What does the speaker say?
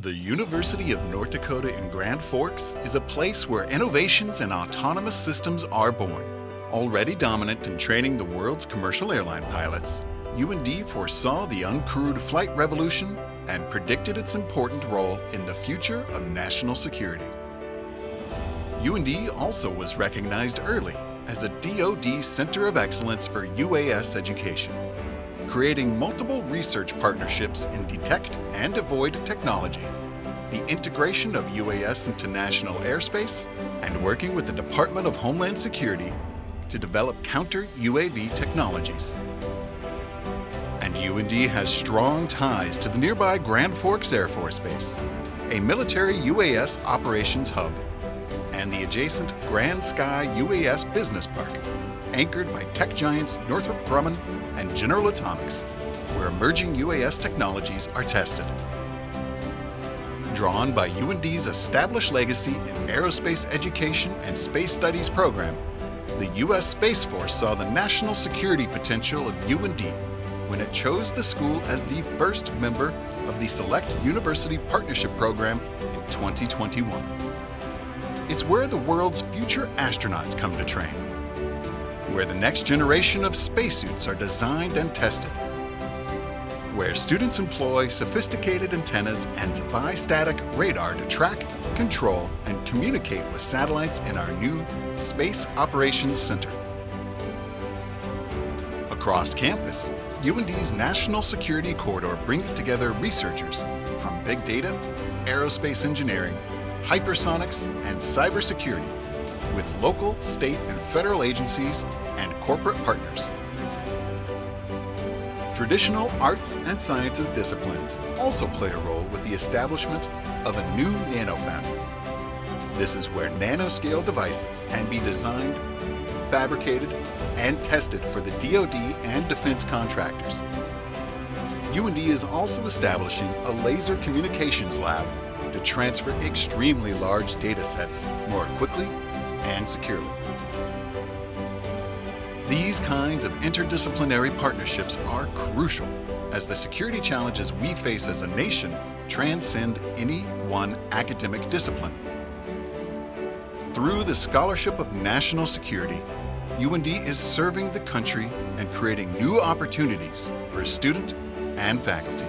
The University of North Dakota in Grand Forks is a place where innovations and autonomous systems are born. Already dominant in training the world's commercial airline pilots, UND foresaw the uncrewed flight revolution and predicted its important role in the future of national security. UND also was recognized early as a DoD Center of Excellence for UAS education, creating multiple research partnerships in detect and avoid technology, the integration of UAS into national airspace, and working with the Department of Homeland Security to develop counter-UAV technologies. And UND has strong ties to the nearby Grand Forks Air Force Base, a military UAS operations hub, and the adjacent Grand Sky UAS Business Park, anchored by tech giants Northrop Grumman and General Atomics, where emerging UAS technologies are tested. Drawn by UND's established legacy in aerospace education and space studies program, the U.S. Space Force saw the national security potential of UND when it chose the school as the first member of the Select University Partnership Program in 2021. It's where the world's future astronauts come to train, where the next generation of spacesuits are designed and tested, where students employ sophisticated antennas and bistatic radar to track, control, and communicate with satellites in our new Space Operations Center. Across campus, UND's National Security Corridor brings together researchers from big data, aerospace engineering, hypersonics, and cybersecurity, with local, state, and federal agencies and corporate partners. Traditional arts and sciences disciplines also play a role with the establishment of a new nanofoundry. This is where nanoscale devices can be designed, fabricated, and tested for the DoD and defense contractors. UND is also establishing a laser communications lab to transfer extremely large data sets more quickly and securely. These kinds of interdisciplinary partnerships are crucial as the security challenges we face as a nation transcend any one academic discipline. Through the Scholarship of National Security, UND is serving the country and creating new opportunities for student and faculty.